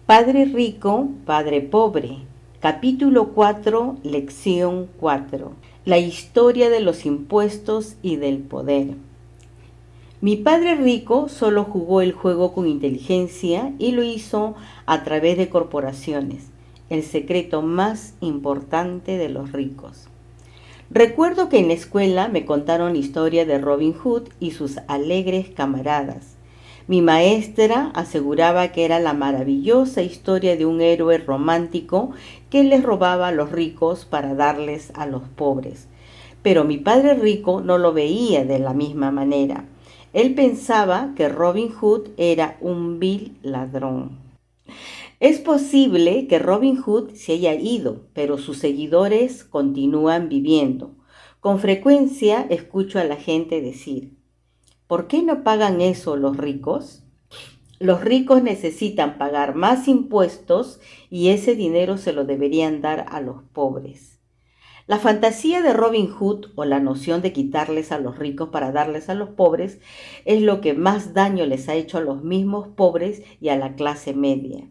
Padre rico, padre pobre. Capítulo 4, lección 4. La historia de los impuestos y del poder. Mi padre rico solo jugó el juego con inteligencia y lo hizo a través de corporaciones, el secreto más importante de los ricos. Recuerdo que en la escuela me contaron la historia de Robin Hood y sus alegres camaradas. Mi maestra aseguraba que era la maravillosa historia de un héroe romántico que les robaba a los ricos para darles a los pobres. Pero mi padre rico no lo veía de la misma manera. Él pensaba que Robin Hood era un vil ladrón. Es posible que Robin Hood se haya ido, pero sus seguidores continúan viviendo. Con frecuencia escucho a la gente decir, ¿por qué no pagan eso los ricos? Los ricos necesitan pagar más impuestos y ese dinero se lo deberían dar a los pobres. La fantasía de Robin Hood o la noción de quitarles a los ricos para darles a los pobres es lo que más daño les ha hecho a los mismos pobres y a la clase media.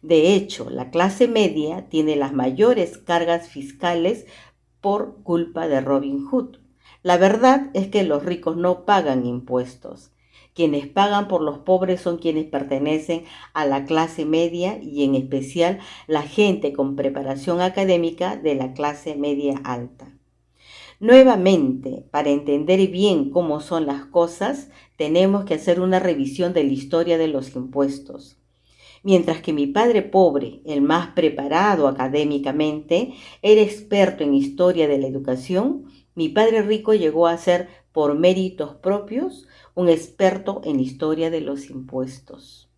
De hecho, la clase media tiene las mayores cargas fiscales por culpa de Robin Hood. La verdad es que los ricos no pagan impuestos. Quienes pagan por los pobres son quienes pertenecen a la clase media y en especial la gente con preparación académica de la clase media alta. Nuevamente, para entender bien cómo son las cosas, tenemos que hacer una revisión de la historia de los impuestos. Mientras que mi padre pobre, el más preparado académicamente, era experto en historia de la educación, mi padre rico llegó a ser, por méritos propios, un experto en historia de los impuestos.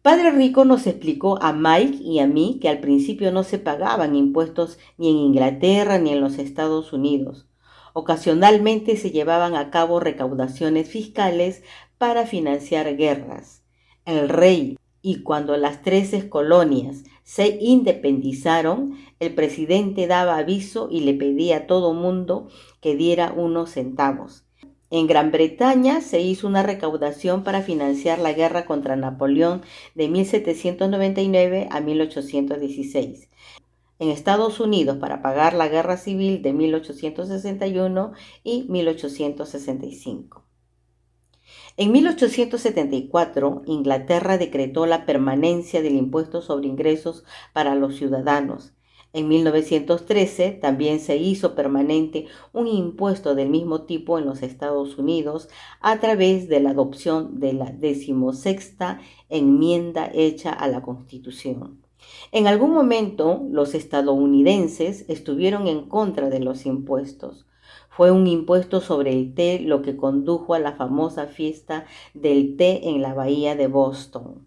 Padre Rico nos explicó a Mike y a mí que al principio no se pagaban impuestos ni en Inglaterra ni en los Estados Unidos. Ocasionalmente se llevaban a cabo recaudaciones fiscales para financiar guerras. El rey y cuando las 13 colonias se independizaron, el presidente daba aviso y le pedía a todo mundo que diera unos centavos. En Gran Bretaña se hizo una recaudación para financiar la guerra contra Napoleón de 1799 a 1816. En Estados Unidos para pagar la guerra civil de 1861 y 1865. En 1874, Inglaterra decretó la permanencia del impuesto sobre ingresos para los ciudadanos. En 1913 también se hizo permanente un impuesto del mismo tipo en los Estados Unidos a través de la adopción de la 16ª enmienda hecha a la Constitución. En algún momento, los estadounidenses estuvieron en contra de los impuestos. Fue un impuesto sobre el té lo que condujo a la famosa fiesta del té en la bahía de Boston,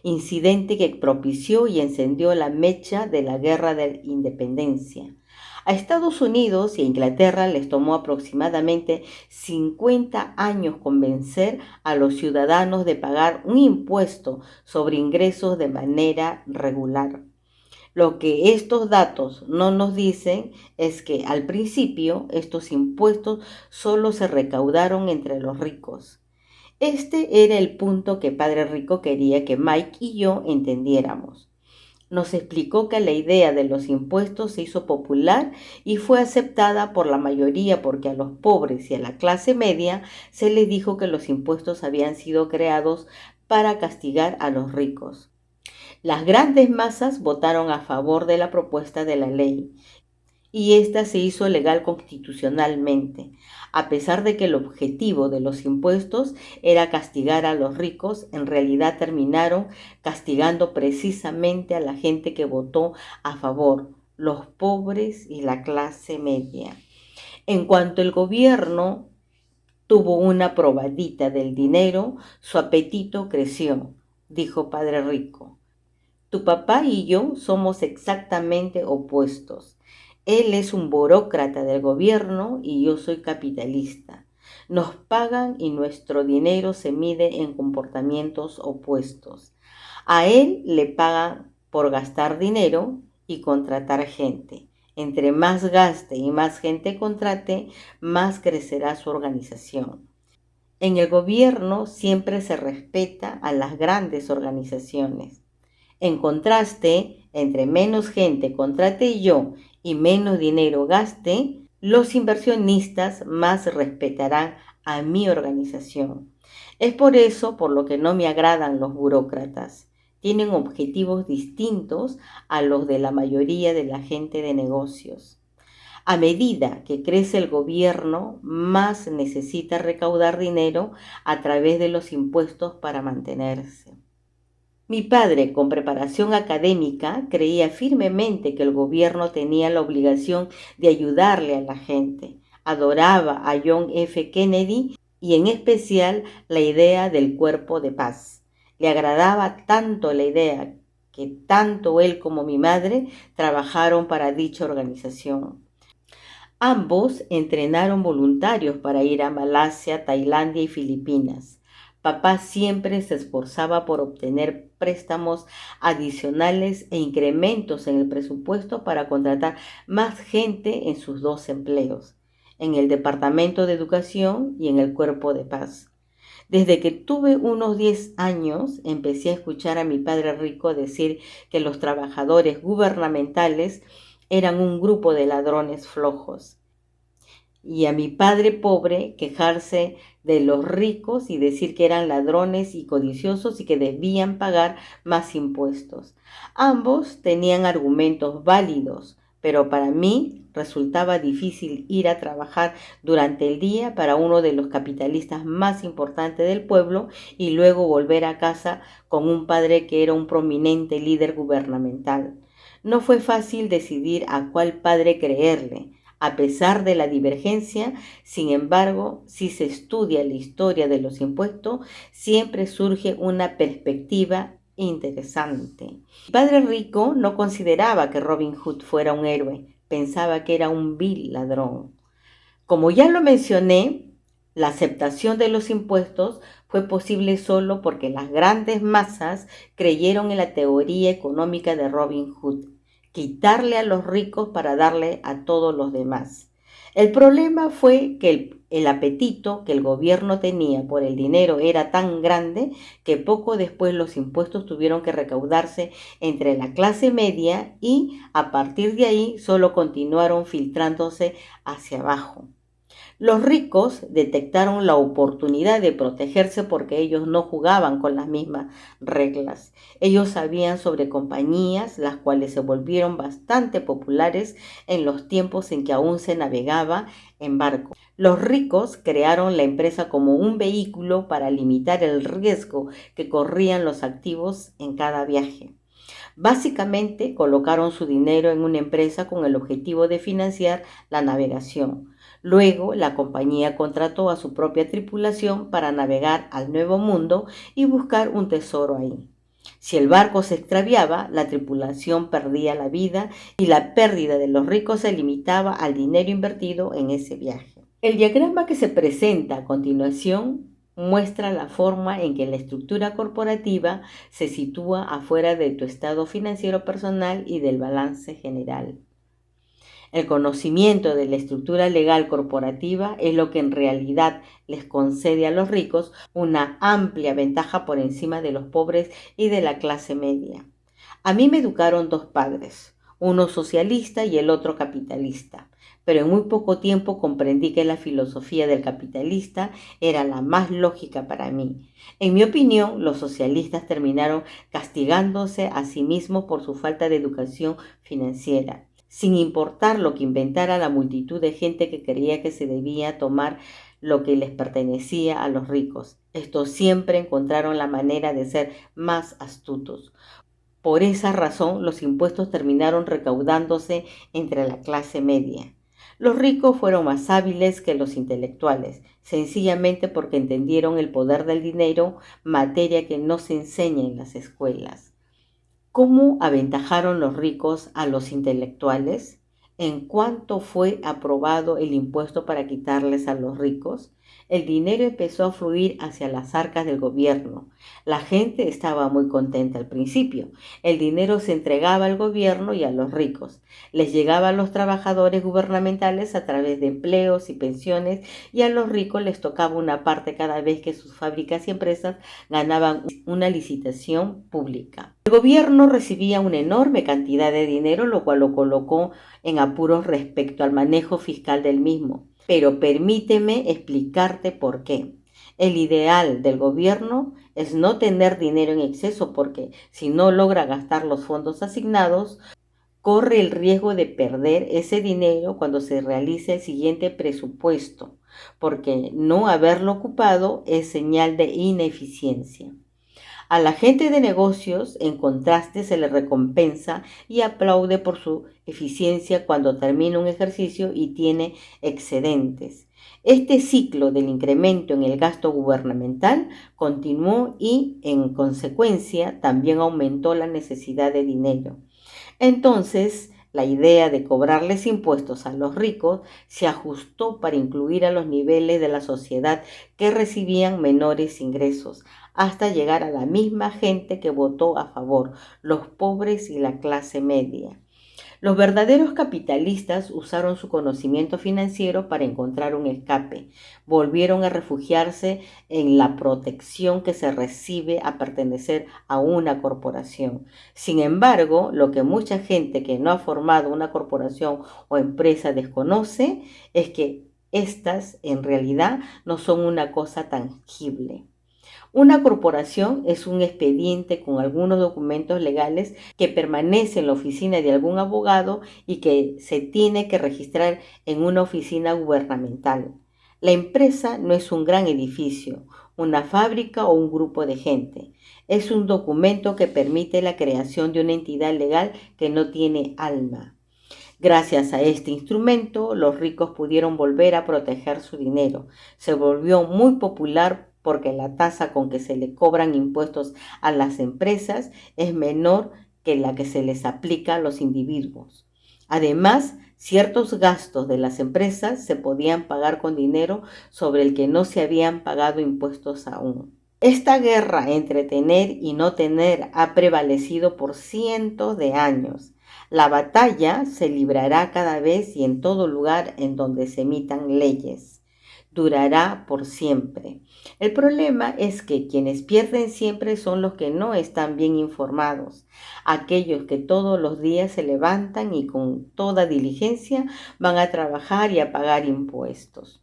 incidente que propició y encendió la mecha de la Guerra de Independencia. A Estados Unidos y a Inglaterra les tomó aproximadamente 50 años convencer a los ciudadanos de pagar un impuesto sobre ingresos de manera regular. Lo que estos datos no nos dicen es que al principio estos impuestos solo se recaudaron entre los ricos. Este era el punto que Padre Rico quería que Mike y yo entendiéramos. Nos explicó que la idea de los impuestos se hizo popular y fue aceptada por la mayoría porque a los pobres y a la clase media se les dijo que los impuestos habían sido creados para castigar a los ricos. Las grandes masas votaron a favor de la propuesta de la ley y esta se hizo legal constitucionalmente, a pesar de que el objetivo de los impuestos era castigar a los ricos, en realidad terminaron castigando precisamente a la gente que votó a favor, los pobres y la clase media. En cuanto el gobierno tuvo una probadita del dinero, su apetito creció, dijo Padre Rico. Tu papá y yo somos exactamente opuestos. Él es un burócrata del gobierno y yo soy capitalista. Nos pagan y nuestro dinero se mide en comportamientos opuestos. A él le pagan por gastar dinero y contratar gente. Entre más gaste y más gente contrate, más crecerá su organización. En el gobierno siempre se respeta a las grandes organizaciones. En contraste, entre menos gente contrate yo y menos dinero gaste, los inversionistas más respetarán a mi organización. Es por eso por lo que no me agradan los burócratas. Tienen objetivos distintos a los de la mayoría de la gente de negocios. A medida que crece el gobierno, más necesita recaudar dinero a través de los impuestos para mantenerse. Mi padre, con preparación académica, creía firmemente que el gobierno tenía la obligación de ayudarle a la gente. Adoraba a John F. Kennedy y en especial la idea del cuerpo de paz. Le agradaba tanto la idea que tanto él como mi madre trabajaron para dicha organización. Ambos entrenaron voluntarios para ir a Malasia, Tailandia y Filipinas. Papá siempre se esforzaba por obtener préstamos adicionales e incrementos en el presupuesto para contratar más gente en sus dos empleos, en el Departamento de Educación y en el Cuerpo de Paz. Desde que tuve unos 10 años, empecé a escuchar a mi padre rico decir que los trabajadores gubernamentales eran un grupo de ladrones flojos, y a mi padre pobre quejarse de los ricos y decir que eran ladrones y codiciosos y que debían pagar más impuestos. Ambos tenían argumentos válidos, pero para mí resultaba difícil ir a trabajar durante el día para uno de los capitalistas más importantes del pueblo y luego volver a casa con un padre que era un prominente líder gubernamental. No fue fácil decidir a cuál padre creerle. A pesar de la divergencia, sin embargo, si se estudia la historia de los impuestos, siempre surge una perspectiva interesante. Mi padre rico no consideraba que Robin Hood fuera un héroe, pensaba que era un vil ladrón. Como ya lo mencioné, la aceptación de los impuestos fue posible solo porque las grandes masas creyeron en la teoría económica de Robin Hood: quitarle a los ricos para darle a todos los demás. El problema fue que el apetito que el gobierno tenía por el dinero era tan grande que poco después los impuestos tuvieron que recaudarse entre la clase media y a partir de ahí solo continuaron filtrándose hacia abajo. Los ricos detectaron la oportunidad de protegerse porque ellos no jugaban con las mismas reglas. Ellos sabían sobre compañías, las cuales se volvieron bastante populares en los tiempos en que aún se navegaba en barco. Los ricos crearon la empresa como un vehículo para limitar el riesgo que corrían los activos en cada viaje. Básicamente colocaron su dinero en una empresa con el objetivo de financiar la navegación. Luego, la compañía contrató a su propia tripulación para navegar al Nuevo Mundo y buscar un tesoro ahí. Si el barco se extraviaba, la tripulación perdía la vida y la pérdida de los ricos se limitaba al dinero invertido en ese viaje. El diagrama que se presenta a continuación muestra la forma en que la estructura corporativa se sitúa afuera de tu estado financiero personal y del balance general. El conocimiento de la estructura legal corporativa es lo que en realidad les concede a los ricos una amplia ventaja por encima de los pobres y de la clase media. A mí me educaron dos padres, uno socialista y el otro capitalista, pero en muy poco tiempo comprendí que la filosofía del capitalista era la más lógica para mí. En mi opinión, los socialistas terminaron castigándose a sí mismos por su falta de educación financiera, sin importar lo que inventara la multitud de gente que creía que se debía tomar lo que les pertenecía a los ricos. Estos siempre encontraron la manera de ser más astutos. Por esa razón, los impuestos terminaron recaudándose entre la clase media. Los ricos fueron más hábiles que los intelectuales, sencillamente porque entendieron el poder del dinero, materia que no se enseña en las escuelas. ¿Cómo aventajaron los ricos a los intelectuales? ¿En cuánto fue aprobado el impuesto para quitarles a los ricos? El dinero empezó a fluir hacia las arcas del gobierno. La gente estaba muy contenta al principio. El dinero se entregaba al gobierno y a los ricos. Les llegaba a los trabajadores gubernamentales a través de empleos y pensiones, y a los ricos les tocaba una parte cada vez que sus fábricas y empresas ganaban una licitación pública. El gobierno recibía una enorme cantidad de dinero, lo cual lo colocó en apuros respecto al manejo fiscal del mismo. Pero permíteme explicarte por qué. El ideal del gobierno es no tener dinero en exceso, porque si no logra gastar los fondos asignados, corre el riesgo de perder ese dinero cuando se realice el siguiente presupuesto, porque no haberlo ocupado es señal de ineficiencia. A la gente de negocios, en contraste, se le recompensa y aplaude por su eficiencia cuando termina un ejercicio y tiene excedentes. Este ciclo del incremento en el gasto gubernamental continuó y, en consecuencia, también aumentó la necesidad de dinero. Entonces, la idea de cobrarles impuestos a los ricos se ajustó para incluir a los niveles de la sociedad que recibían menores ingresos, hasta llegar a la misma gente que votó a favor, los pobres y la clase media. Los verdaderos capitalistas usaron su conocimiento financiero para encontrar un escape. Volvieron a refugiarse en la protección que se recibe a pertenecer a una corporación. Sin embargo, lo que mucha gente que no ha formado una corporación o empresa desconoce es que estas en realidad no son una cosa tangible. Una corporación es un expediente con algunos documentos legales que permanece en la oficina de algún abogado y que se tiene que registrar en una oficina gubernamental. La empresa no es un gran edificio, una fábrica o un grupo de gente. Es un documento que permite la creación de una entidad legal que no tiene alma. Gracias a este instrumento, los ricos pudieron volver a proteger su dinero. Se volvió muy popular porque la tasa con que se le cobran impuestos a las empresas es menor que la que se les aplica a los individuos. Además, ciertos gastos de las empresas se podían pagar con dinero sobre el que no se habían pagado impuestos aún. Esta guerra entre tener y no tener ha prevalecido por cientos de años. La batalla se librará cada vez y en todo lugar en donde se emitan leyes. Durará por siempre. El problema es que quienes pierden siempre son los que no están bien informados, aquellos que todos los días se levantan y con toda diligencia van a trabajar y a pagar impuestos.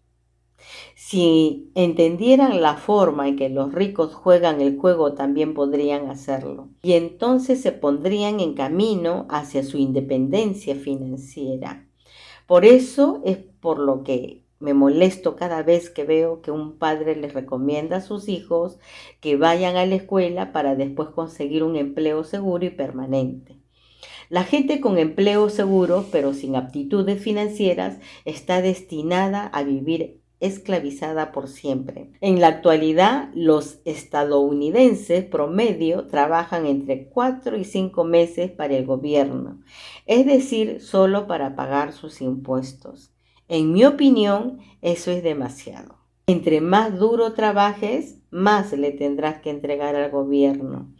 Si entendieran la forma en que los ricos juegan el juego, también podrían hacerlo. Y entonces se pondrían en camino hacia su independencia financiera. Por eso es por lo que me molesto cada vez que veo que un padre les recomienda a sus hijos que vayan a la escuela para después conseguir un empleo seguro y permanente. La gente con empleo seguro, pero sin aptitudes financieras, está destinada a vivir esclavizada por siempre. En la actualidad, los estadounidenses promedio trabajan entre 4 y 5 meses para el gobierno, es decir, solo para pagar sus impuestos. En mi opinión, eso es demasiado. Entre más duro trabajes, más le tendrás que entregar al gobierno.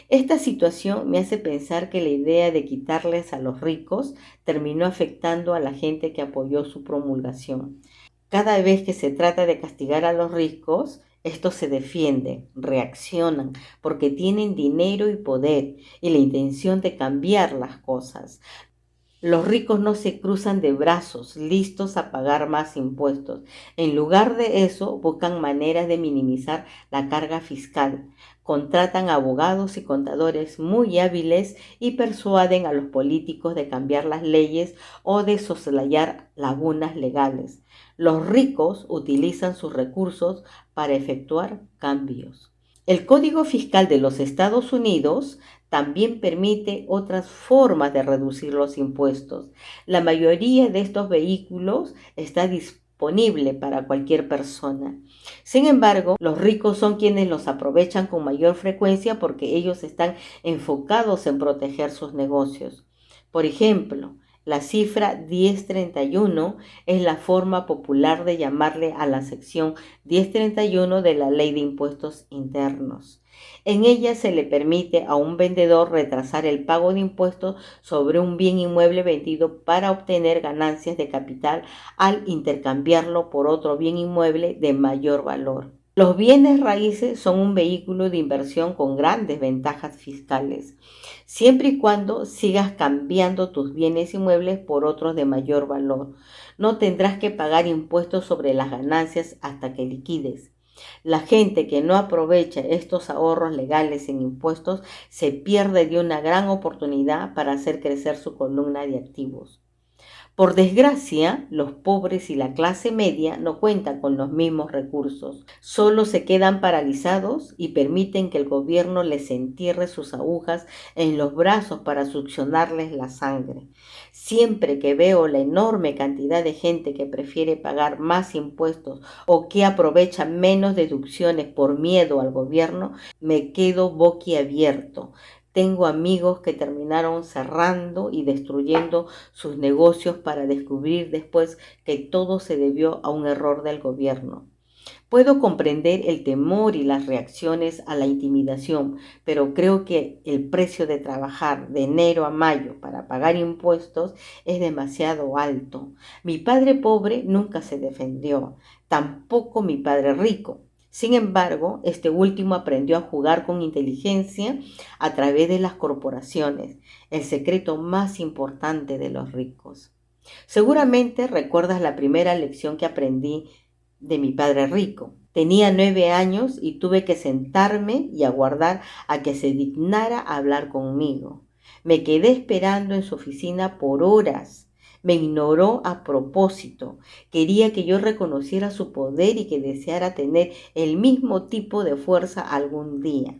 Esta situación me hace pensar que la idea de quitarles a los ricos terminó afectando a la gente que apoyó su promulgación. Cada vez que se trata de castigar a los ricos, estos se defienden, reaccionan, porque tienen dinero y poder y la intención de cambiar las cosas. Los ricos no se cruzan de brazos, listos a pagar más impuestos. En lugar de eso, buscan maneras de minimizar la carga fiscal. Contratan abogados y contadores muy hábiles y persuaden a los políticos de cambiar las leyes o de soslayar lagunas legales. Los ricos utilizan sus recursos para efectuar cambios. El Código Fiscal de los Estados Unidos también permite otras formas de reducir los impuestos. La mayoría de estos vehículos está disponible para cualquier persona. Sin embargo, los ricos son quienes los aprovechan con mayor frecuencia porque ellos están enfocados en proteger sus negocios. Por ejemplo, La cifra 1031 es la forma popular de llamarle a la sección 1031 de la Ley de Impuestos Internos. En ella se le permite a un vendedor retrasar el pago de impuestos sobre un bien inmueble vendido para obtener ganancias de capital al intercambiarlo por otro bien inmueble de mayor valor. Los bienes raíces son un vehículo de inversión con grandes ventajas fiscales, siempre y cuando sigas cambiando tus bienes inmuebles por otros de mayor valor. No tendrás que pagar impuestos sobre las ganancias hasta que liquides. La gente que no aprovecha estos ahorros legales en impuestos se pierde de una gran oportunidad para hacer crecer su columna de activos. Por desgracia, los pobres y la clase media no cuentan con los mismos recursos. Solo se quedan paralizados y permiten que el gobierno les entierre sus agujas en los brazos para succionarles la sangre. Siempre que veo la enorme cantidad de gente que prefiere pagar más impuestos o que aprovecha menos deducciones por miedo al gobierno, me quedo boquiabierto. Tengo amigos que terminaron cerrando y destruyendo sus negocios para descubrir después que todo se debió a un error del gobierno. Puedo comprender el temor y las reacciones a la intimidación, pero creo que el precio de trabajar de enero a mayo para pagar impuestos es demasiado alto. Mi padre pobre nunca se defendió, tampoco mi padre rico. Sin embargo, este último aprendió a jugar con inteligencia a través de las corporaciones, el secreto más importante de los ricos. Seguramente recuerdas la primera lección que aprendí de mi padre rico. Tenía 9 años y tuve que sentarme y aguardar a que se dignara hablar conmigo. Me quedé esperando en su oficina por horas. Me ignoró a propósito. Quería que yo reconociera su poder y que deseara tener el mismo tipo de fuerza algún día.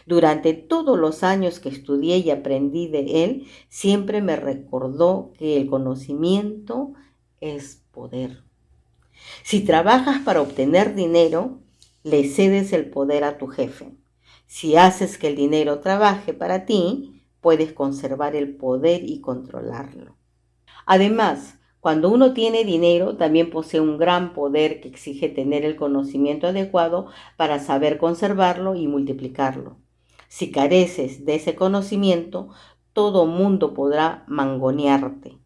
Durante todos los años que estudié y aprendí de él, siempre me recordó que el conocimiento es poder. Si trabajas para obtener dinero, le cedes el poder a tu jefe. Si haces que el dinero trabaje para ti, puedes conservar el poder y controlarlo. Además, cuando uno tiene dinero, también posee un gran poder que exige tener el conocimiento adecuado para saber conservarlo y multiplicarlo. Si careces de ese conocimiento, todo mundo podrá mangonearte.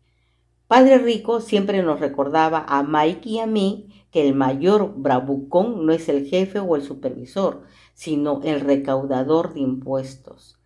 Padre Rico siempre nos recordaba a Mike y a mí que el mayor bravucón no es el jefe o el supervisor, sino el recaudador de impuestos.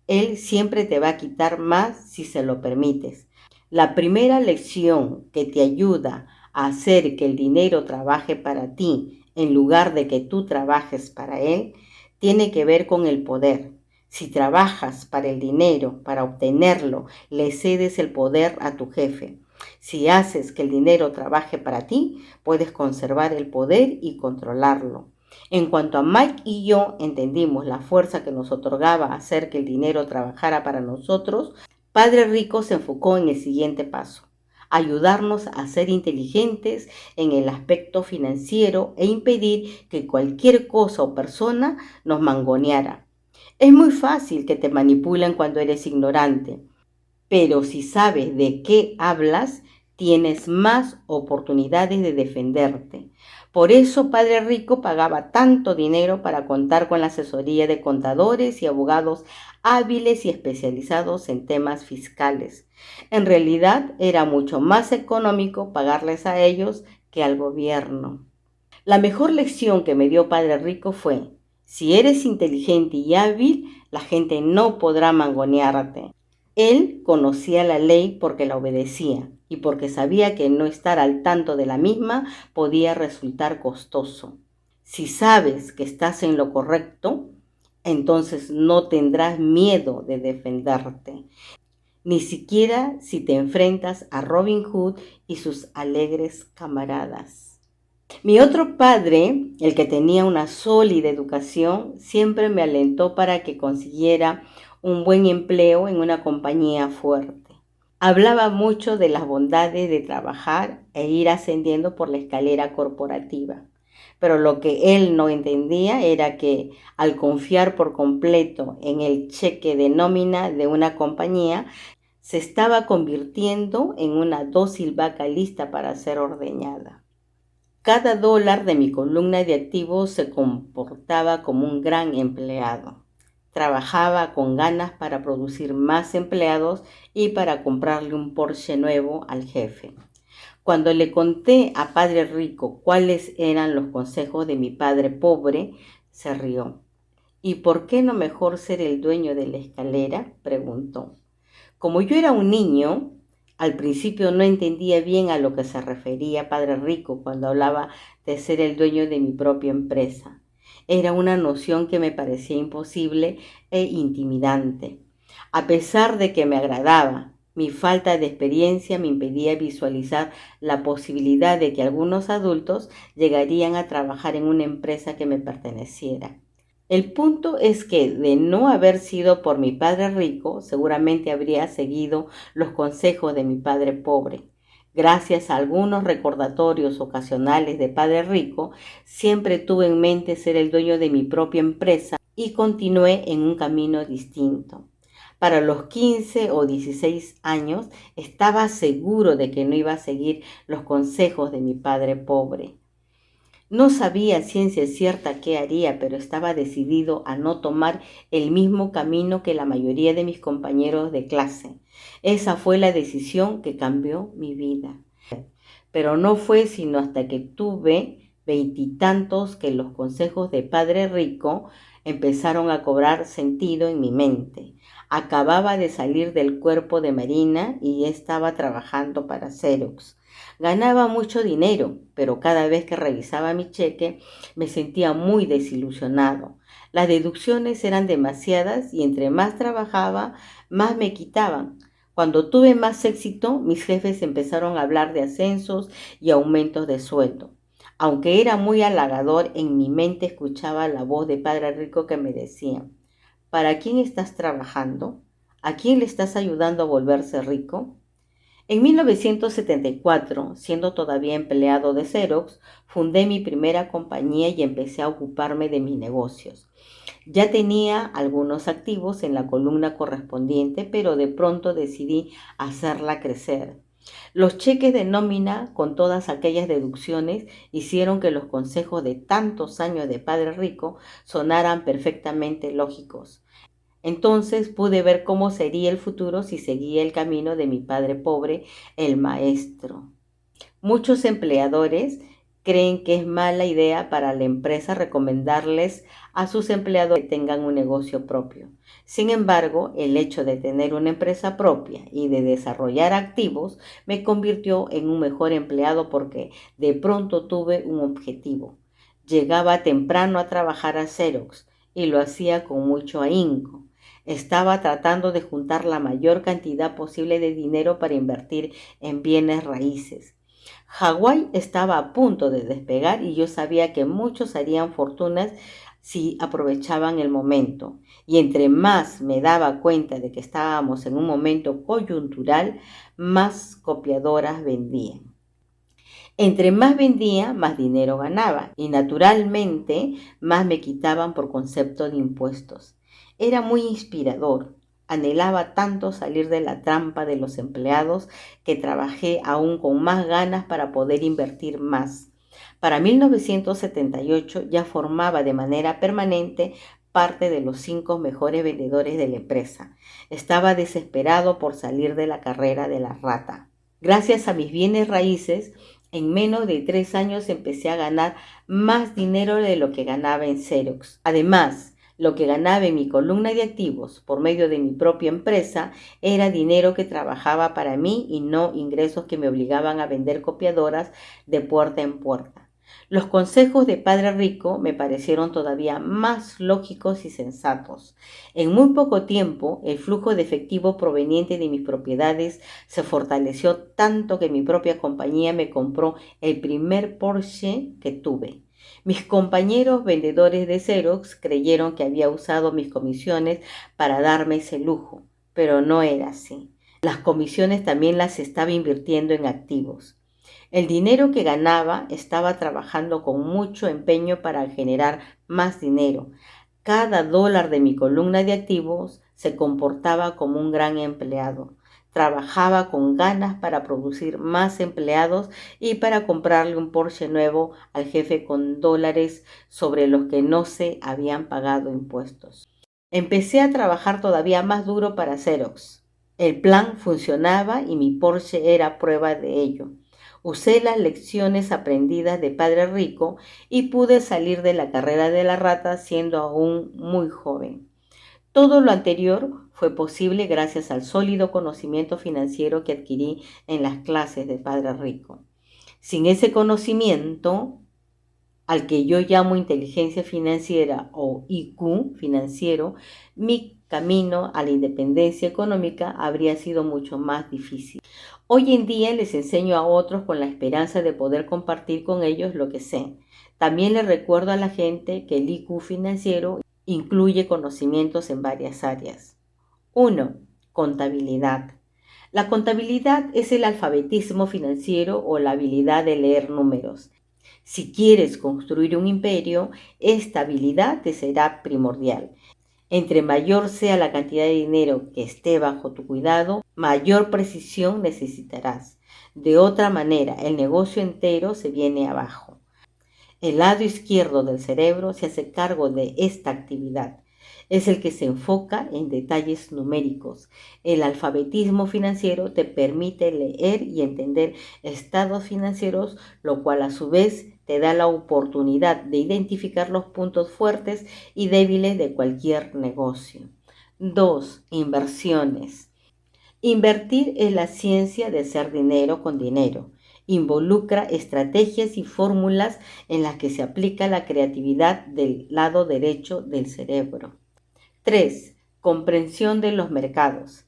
Él siempre te va a quitar más si se lo permites. La primera lección que te ayuda a hacer que el dinero trabaje para ti en lugar de que tú trabajes para él, tiene que ver con el poder. Si trabajas para el dinero, para obtenerlo, le cedes el poder a tu jefe. Si haces que el dinero trabaje para ti, puedes conservar el poder y controlarlo. En cuanto a Mike y yo entendimos la fuerza que nos otorgaba hacer que el dinero trabajara para nosotros, Padre Rico se enfocó en el siguiente paso: ayudarnos a ser inteligentes en el aspecto financiero e impedir que cualquier cosa o persona nos mangoneara. Es muy fácil que te manipulen cuando eres ignorante, pero si sabes de qué hablas, tienes más oportunidades de defenderte. Por eso Padre Rico pagaba tanto dinero para contar con la asesoría de contadores y abogados hábiles y especializados en temas fiscales. En realidad era mucho más económico pagarles a ellos que al gobierno. La mejor lección que me dio Padre Rico fue: si eres inteligente y hábil, la gente no podrá mangonearte. Él conocía la ley porque la obedecía y porque sabía que no estar al tanto de la misma podía resultar costoso. Si sabes que estás en lo correcto, entonces no tendrás miedo de defenderte, ni siquiera si te enfrentas a Robin Hood y sus alegres camaradas. Mi otro padre, el que tenía una sólida educación, siempre me alentó para que consiguiera un buen empleo en una compañía fuerte. Hablaba mucho de las bondades de trabajar e ir ascendiendo por la escalera corporativa. Pero lo que él no entendía era que al confiar por completo en el cheque de nómina de una compañía, se estaba convirtiendo en una dócil vaca lista para ser ordeñada. Cada dólar de mi columna de activos se comportaba como un gran empleado. Trabajaba con ganas para producir más empleados y para comprarle un Porsche nuevo al jefe. Cuando le conté a Padre Rico cuáles eran los consejos de mi padre pobre, se rió. ¿Y por qué no mejor ser el dueño de la escalera?, preguntó. Como yo era un niño, al principio no entendía bien a lo que se refería Padre Rico cuando hablaba de ser el dueño de mi propia empresa. Era una noción que me parecía imposible e intimidante. A pesar de que me agradaba, mi falta de experiencia me impedía visualizar la posibilidad de que algunos adultos llegarían a trabajar en una empresa que me perteneciera. El punto es que, de no haber sido por mi padre rico, seguramente habría seguido los consejos de mi padre pobre. Gracias a algunos recordatorios ocasionales de padre rico, siempre tuve en mente ser el dueño de mi propia empresa y continué en un camino distinto. Para los 15 o 16 años estaba seguro de que no iba a seguir los consejos de mi padre pobre. No sabía a ciencia cierta qué haría, pero estaba decidido a no tomar el mismo camino que la mayoría de mis compañeros de clase. Esa fue la decisión que cambió mi vida. Pero no fue sino hasta que tuve 20 que los consejos de Padre Rico empezaron a cobrar sentido en mi mente. Acababa de salir del cuerpo de Marina y estaba trabajando para Xerox. Ganaba mucho dinero, pero cada vez que revisaba mi cheque me sentía muy desilusionado. Las deducciones eran demasiadas y entre más trabajaba, más me quitaban. Cuando tuve más éxito, mis jefes empezaron a hablar de ascensos y aumentos de sueldo. Aunque era muy halagador, en mi mente escuchaba la voz de Padre Rico que me decía: ¿para quién estás trabajando? ¿A quién le estás ayudando a volverse rico? En 1974, siendo todavía empleado de Xerox, fundé mi primera compañía y empecé a ocuparme de mis negocios. Ya tenía algunos activos en la columna correspondiente, pero de pronto decidí hacerla crecer. Los cheques de nómina, con todas aquellas deducciones, hicieron que los consejos de tantos años de Padre Rico sonaran perfectamente lógicos. Entonces pude ver cómo sería el futuro si seguía el camino de mi padre pobre, el maestro. Muchos empleadores creen que es mala idea para la empresa recomendarles a sus empleados que tengan un negocio propio. Sin embargo, el hecho de tener una empresa propia y de desarrollar activos me convirtió en un mejor empleado porque de pronto tuve un objetivo. Llegaba temprano a trabajar a Xerox y lo hacía con mucho ahínco. Estaba tratando de juntar la mayor cantidad posible de dinero para invertir en bienes raíces. Hawái estaba a punto de despegar y yo sabía que muchos harían fortunas si aprovechaban el momento. Y entre más me daba cuenta de que estábamos en un momento coyuntural, más copiadoras vendían. Entre más vendía, más dinero ganaba y naturalmente más me quitaban por concepto de impuestos. Era muy inspirador. Anhelaba tanto salir de la trampa de los empleados que trabajé aún con más ganas para poder invertir más. Para 1978 ya formaba de manera permanente parte de los 5 mejores vendedores de la empresa. Estaba desesperado por salir de la carrera de la rata. Gracias a mis bienes raíces, en menos de 3 años empecé a ganar más dinero de lo que ganaba en Xerox. Además, lo que ganaba en mi columna de activos por medio de mi propia empresa era dinero que trabajaba para mí y no ingresos que me obligaban a vender copiadoras de puerta en puerta. Los consejos de Padre Rico me parecieron todavía más lógicos y sensatos. En muy poco tiempo, el flujo de efectivo proveniente de mis propiedades se fortaleció tanto que mi propia compañía me compró el primer Porsche que tuve. Mis compañeros vendedores de Xerox creyeron que había usado mis comisiones para darme ese lujo, pero no era así. Las comisiones también las estaba invirtiendo en activos. El dinero que ganaba estaba trabajando con mucho empeño para generar más dinero. Cada dólar de mi columna de activos se comportaba como un gran empleado. Trabajaba con ganas para producir más empleados y para comprarle un Porsche nuevo al jefe con dólares sobre los que no se habían pagado impuestos. Empecé a trabajar todavía más duro para Xerox. El plan funcionaba y mi Porsche era prueba de ello. Usé las lecciones aprendidas de Padre Rico y pude salir de la carrera de la rata siendo aún muy joven. Todo lo anterior fue posible gracias al sólido conocimiento financiero que adquirí en las clases de Padre Rico. Sin ese conocimiento, al que yo llamo inteligencia financiera o IQ financiero, mi camino a la independencia económica habría sido mucho más difícil. Hoy en día les enseño a otros con la esperanza de poder compartir con ellos lo que sé. También les recuerdo a la gente que el IQ financiero incluye conocimientos en varias áreas. 1. Contabilidad. La contabilidad es el alfabetismo financiero o la habilidad de leer números. Si quieres construir un imperio, esta habilidad te será primordial. Entre mayor sea la cantidad de dinero que esté bajo tu cuidado, mayor precisión necesitarás. De otra manera, el negocio entero se viene abajo. El lado izquierdo del cerebro se hace cargo de esta actividad. Es el que se enfoca en detalles numéricos. El alfabetismo financiero te permite leer y entender estados financieros, lo cual a su vez te da la oportunidad de identificar los puntos fuertes y débiles de cualquier negocio. 2. Inversiones. Invertir es la ciencia de hacer dinero con dinero. Involucra estrategias y fórmulas en las que se aplica la creatividad del lado derecho del cerebro. 3. Comprensión de los mercados.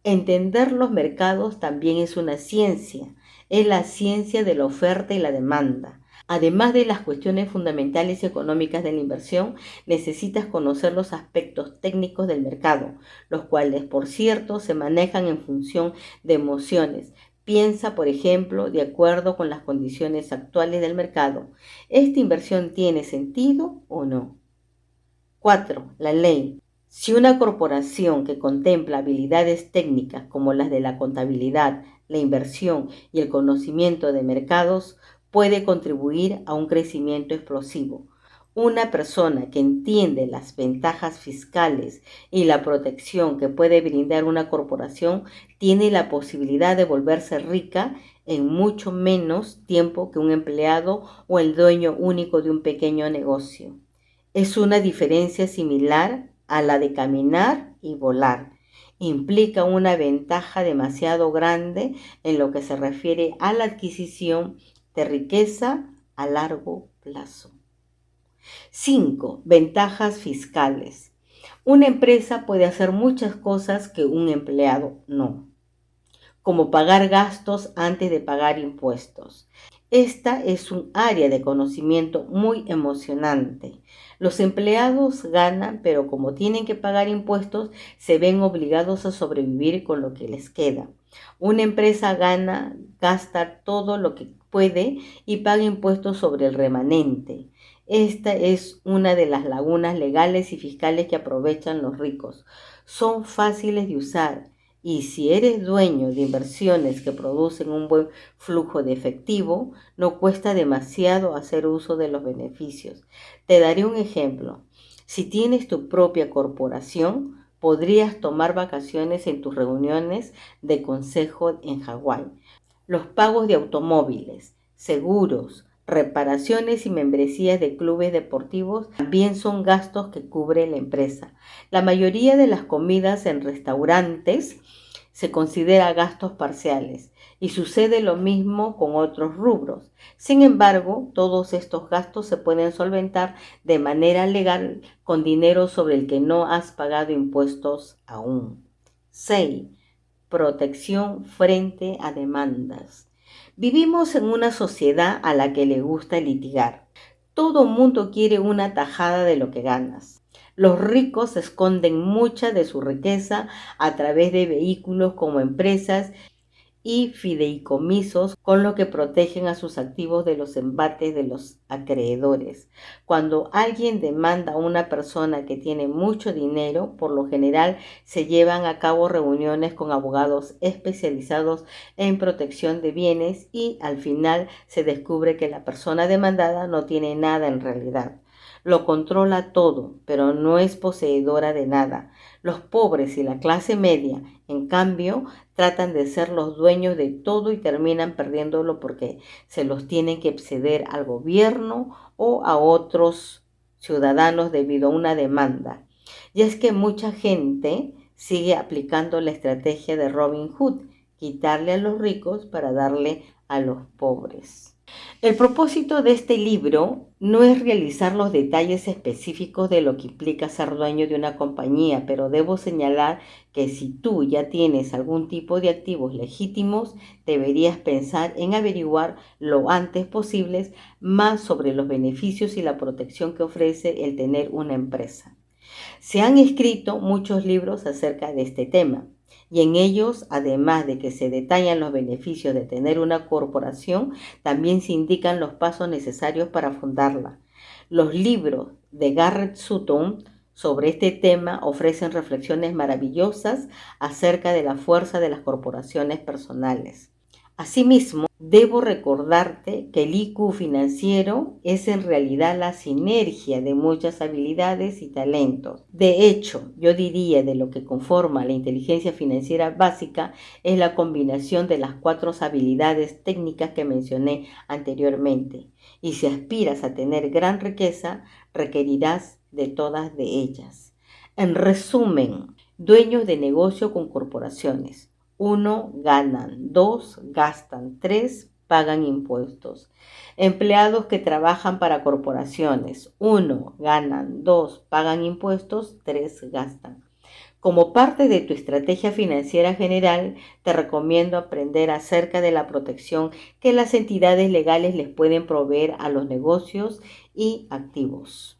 Entender los mercados también es una ciencia. Es la ciencia de la oferta y la demanda. Además de las cuestiones fundamentales y económicas de la inversión, necesitas conocer los aspectos técnicos del mercado, los cuales, por cierto, se manejan en función de emociones. Piensa, por ejemplo, de acuerdo con las condiciones actuales del mercado. ¿Esta inversión tiene sentido o no? 4. La ley. Si una corporación que contempla habilidades técnicas como las de la contabilidad, la inversión y el conocimiento de mercados, puede contribuir a un crecimiento explosivo. Una persona que entiende las ventajas fiscales y la protección que puede brindar una corporación tiene la posibilidad de volverse rica en mucho menos tiempo que un empleado o el dueño único de un pequeño negocio. Es una diferencia similar a la de caminar y volar. Implica una ventaja demasiado grande en lo que se refiere a la adquisición de riqueza a largo plazo. 5. Ventajas fiscales. Una empresa puede hacer muchas cosas que un empleado no, como pagar gastos antes de pagar impuestos. Esta es un área de conocimiento muy emocionante. Los empleados ganan, pero como tienen que pagar impuestos, se ven obligados a sobrevivir con lo que les queda. Una empresa gana, gasta todo lo que puede y paga impuestos sobre el remanente. Esta es una de las lagunas legales y fiscales que aprovechan los ricos. Son fáciles de usar y si eres dueño de inversiones que producen un buen flujo de efectivo, no cuesta demasiado hacer uso de los beneficios. Te daré un ejemplo. Si tienes tu propia corporación, podrías tomar vacaciones en tus reuniones de consejo en Hawái. Los pagos de automóviles, seguros, reparaciones y membresías de clubes deportivos también son gastos que cubre la empresa. La mayoría de las comidas en restaurantes se considera gastos parciales y sucede lo mismo con otros rubros. Sin embargo, todos estos gastos se pueden solventar de manera legal con dinero sobre el que no has pagado impuestos aún. 6. Protección frente a demandas. Vivimos en una sociedad a la que le gusta litigar. Todo mundo quiere una tajada de lo que ganas. Los ricos esconden mucha de su riqueza a través de vehículos como empresas y fideicomisos con lo que protegen a sus activos de los embates de los acreedores. Cuando alguien demanda a una persona que tiene mucho dinero, por lo general se llevan a cabo reuniones con abogados especializados en protección de bienes y al final se descubre que la persona demandada no tiene nada en realidad. Lo controla todo, pero no es poseedora de nada. Los pobres y la clase media, en cambio, tratan de ser los dueños de todo y terminan perdiéndolo porque se los tienen que ceder al gobierno o a otros ciudadanos debido a una demanda. Y es que mucha gente sigue aplicando la estrategia de Robin Hood, quitarle a los ricos para darle a los pobres. El propósito de este libro no es realizar los detalles específicos de lo que implica ser dueño de una compañía, pero debo señalar que si tú ya tienes algún tipo de activos legítimos, deberías pensar en averiguar lo antes posible más sobre los beneficios y la protección que ofrece el tener una empresa. Se han escrito muchos libros acerca de este tema y en ellos, además de que se detallan los beneficios de tener una corporación, también se indican los pasos necesarios para fundarla. Los libros de Garrett Sutton sobre este tema ofrecen reflexiones maravillosas acerca de la fuerza de las corporaciones personales. Asimismo, debo recordarte que el IQ financiero es en realidad la sinergia de muchas habilidades y talentos. De hecho, yo diría de lo que conforma la inteligencia financiera básica es la combinación de las 4 habilidades técnicas que mencioné anteriormente. Y si aspiras a tener gran riqueza, requerirás de todas de ellas. En resumen, dueños de negocio con corporaciones. 1. Ganan. 2. Gastan. 3. Pagan impuestos. Empleados que trabajan para corporaciones. 1. Ganan. 2. Pagan impuestos. 3. Gastan. Como parte de tu estrategia financiera general, te recomiendo aprender acerca de la protección que las entidades legales les pueden proveer a los negocios y activos.